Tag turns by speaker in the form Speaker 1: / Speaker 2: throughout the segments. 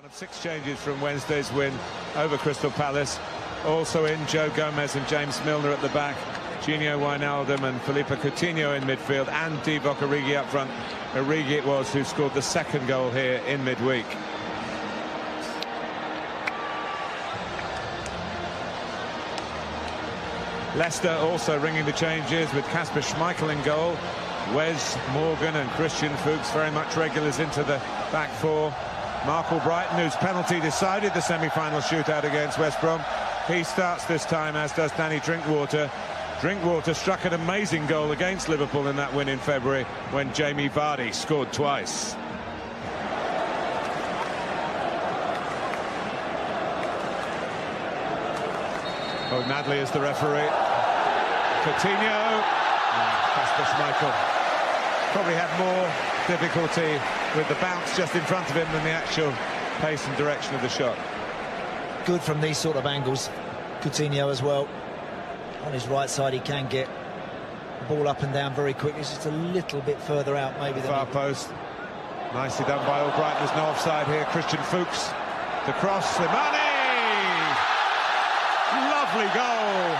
Speaker 1: Of 6 changes from Wednesday's win over Crystal Palace. Also in Joe Gomez and James Milner at the back, Gino Wijnaldum and Philippe Coutinho in midfield, and Divock Origi up front. Origi it was who scored the second goal here in midweek. Leicester also ringing the changes with Kasper Schmeichel in goal. Wes Morgan and Christian Fuchs very much regulars into the back four. Mark Albrighton, whose penalty decided the semi-final shootout against West Brom, he starts this time, as does Danny Drinkwater. Drinkwater struck an amazing goal against Liverpool in that win in February when Jamie Vardy scored twice. O'Nadley is the referee. Coutinho, Kasper Schmeichel probably had more difficulty with the bounce just in front of him than the actual pace and direction of the shot.
Speaker 2: Good from these sort of angles. Coutinho as well. On his right side he can get the ball up and down very quickly. It's just a little bit further out maybe than
Speaker 1: far post. Nicely done by Albrighton. There's no offside here. Christian Fuchs. The cross. Slimani! Lovely goal.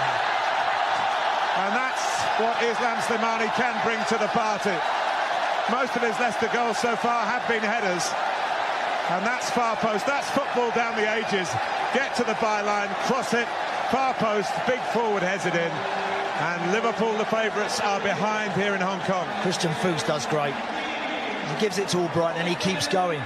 Speaker 1: And that's what Islam Slimani can bring to the party. Most of his Leicester goals so far have been headers. And that's far post. That's football down the ages. Get to the byline, cross it, far post, big forward heads it in. And Liverpool, the favourites, are behind here in Hong Kong.
Speaker 2: Christian Fuchs does great. He gives it to Albrighton and he keeps going.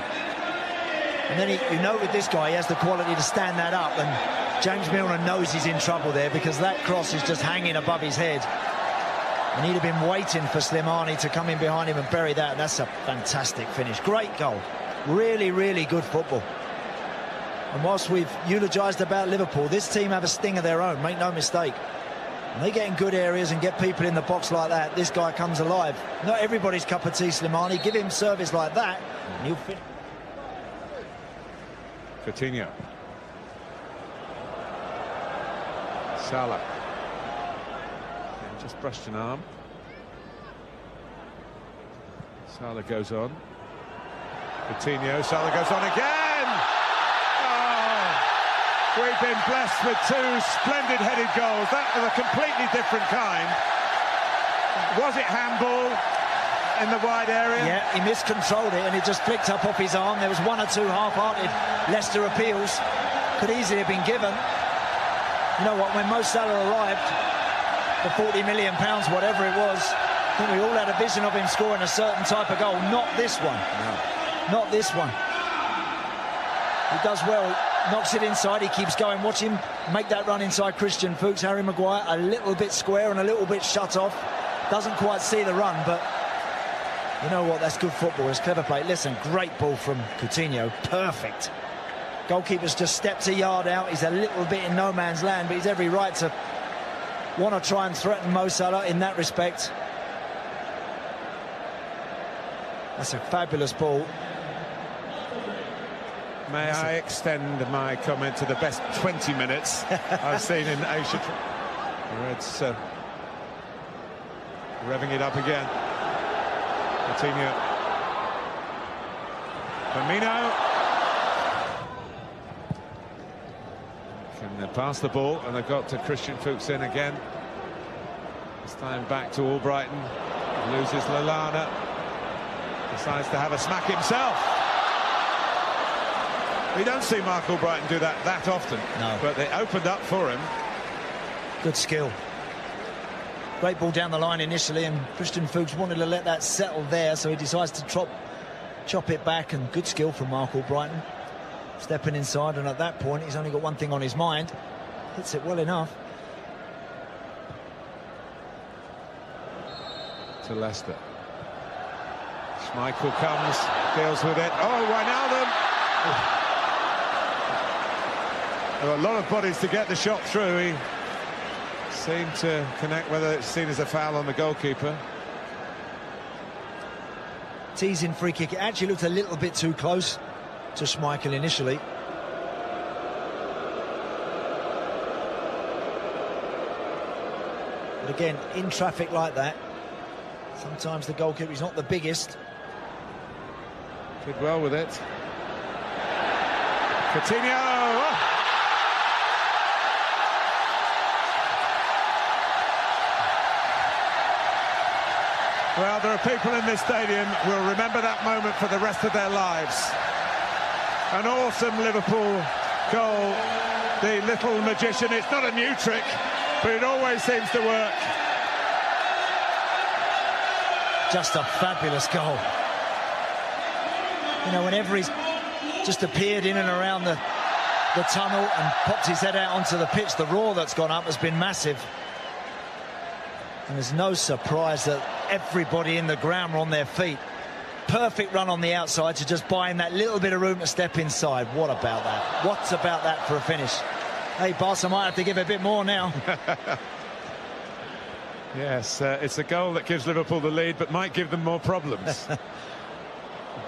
Speaker 2: And then you know with this guy, he has the quality to stand that up. And James Milner knows he's in trouble there because that cross is just hanging above his head. And he'd have been waiting for Slimani to come in behind him and bury that. And that's a fantastic finish. Great goal. Really, really good football. And whilst we've eulogised about Liverpool, this team have a sting of their own, make no mistake. And they get in good areas and get people in the box like that, this guy comes alive. Not everybody's cup of tea, Slimani. Give him service like that, and he'll finish.
Speaker 1: Coutinho. Salah. Just brushed an arm. Salah goes on. Coutinho, Salah goes on again! Oh, we've been blessed with 2 splendid headed goals. That was a completely different kind. Was it handball in the wide area?
Speaker 2: Yeah, he miscontrolled it and it just flicked up off his arm. There was 1 or 2 half-hearted Leicester appeals. Could easily have been given. You know what, when Mo Salah arrived, for £40 million, whatever it was, I think we all had a vision of him scoring a certain type of goal. Not this one.
Speaker 1: No.
Speaker 2: Not this one. He does well, knocks it inside, he keeps going. Watch him make that run inside Christian Fuchs. Harry Maguire a little bit square and a little bit shut off. Doesn't quite see the run, but you know what, that's good football. It's clever play. Listen, great ball from Coutinho. Perfect. Goalkeeper's just stepped a yard out. He's a little bit in no man's land, but he's every right to want to try and threaten Mo Salah in that respect. That's a fabulous ball.
Speaker 1: May I extend my comment to the best 20 minutes I've seen in Asia. Reds revving it up again. Coutinho. Firmino. Can they pass the ball, and they've got to Christian Fuchs in again. This time back to Albrighton. Loses Lallana. Decides to have a smack himself. We don't see Mark Albrighton do that often.
Speaker 2: No.
Speaker 1: But they opened up for him.
Speaker 2: Good skill. Great ball down the line initially, and Christian Fuchs wanted to let that settle there, so he decides to chop it back, and good skill from Mark Albrighton. Stepping inside, and at that point he's only got one thing on his mind. Hits it well enough.
Speaker 1: To Leicester. Schmeichel comes, deals with it. Oh, Wijnaldum! There were a lot of bodies to get the shot through. He seemed to connect, whether it's seen as a foul on the goalkeeper.
Speaker 2: Teasing free kick. It actually looked a little bit too close to Schmeichel initially. But again, in traffic like that, sometimes the goalkeeper is not the biggest.
Speaker 1: Did well with it. Coutinho! Oh. Well, there are people in this stadium who will remember that moment for the rest of their lives. An awesome Liverpool goal. The little magician, it's not a new trick, but it always seems to work.
Speaker 2: Just a fabulous goal. You know, whenever he's just appeared in and around the tunnel and popped his head out onto the pitch, the roar that's gone up has been massive. And there's no surprise that everybody in the ground were on their feet. Perfect run on the outside to just buy him that little bit of room to step inside. What about that? What's about that for a finish? Hey, Barca might have to give a bit more now.
Speaker 1: Yes, it's a goal that gives Liverpool the lead, but might give them more problems.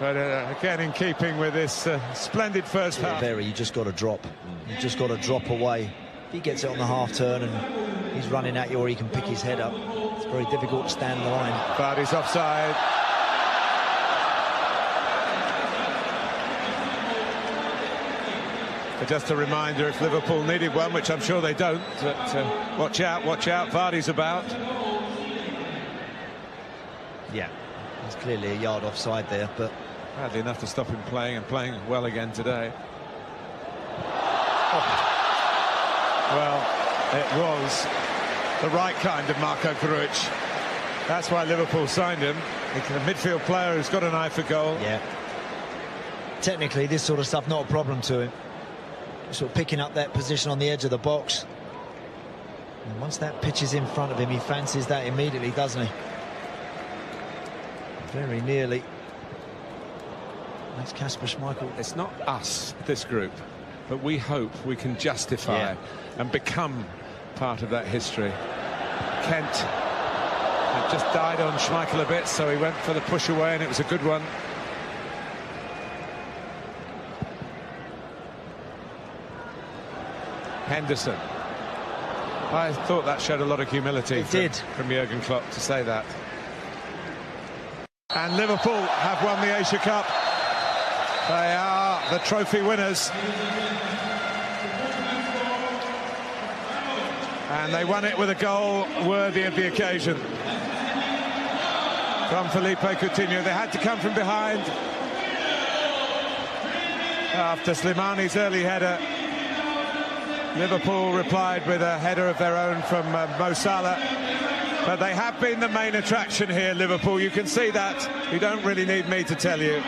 Speaker 1: But again, in keeping with this splendid first half.
Speaker 2: You just got to drop. You just got to drop away. If he gets it on the half turn and he's running at you, or he can pick his head up, it's very difficult to stand the line.
Speaker 1: Vardy's offside. But just a reminder, if Liverpool needed one, which I'm sure they don't, that watch out, Vardy's about.
Speaker 2: Yeah, there's clearly a yard offside there, but
Speaker 1: hardly enough to stop him playing, and playing well again today. Oh. Well, it was the right kind of Marco Grujic. That's why Liverpool signed him. A midfield player who's got an eye for goal.
Speaker 2: Yeah. Technically, this sort of stuff not a problem to him. Sort of picking up that position on the edge of the box. And once that pitch is in front of him, he fancies that immediately, doesn't he? Very nearly. That's Kasper Schmeichel.
Speaker 1: It's not us, this group, but we hope we can justify and become part of that history. Kent had just died on Schmeichel a bit, so he went for the push away, and it was a good one. Henderson. I thought that showed a lot of humility from Jurgen Klopp to say that. And Liverpool have won the Asia Cup. They are the trophy winners. And they won it with a goal worthy of the occasion. From Felipe Coutinho. They had to come from behind. After Slimani's early header, Liverpool replied with a header of their own from Mo Salah. But they have been the main attraction here, Liverpool. You can see that. You don't really need me to tell you.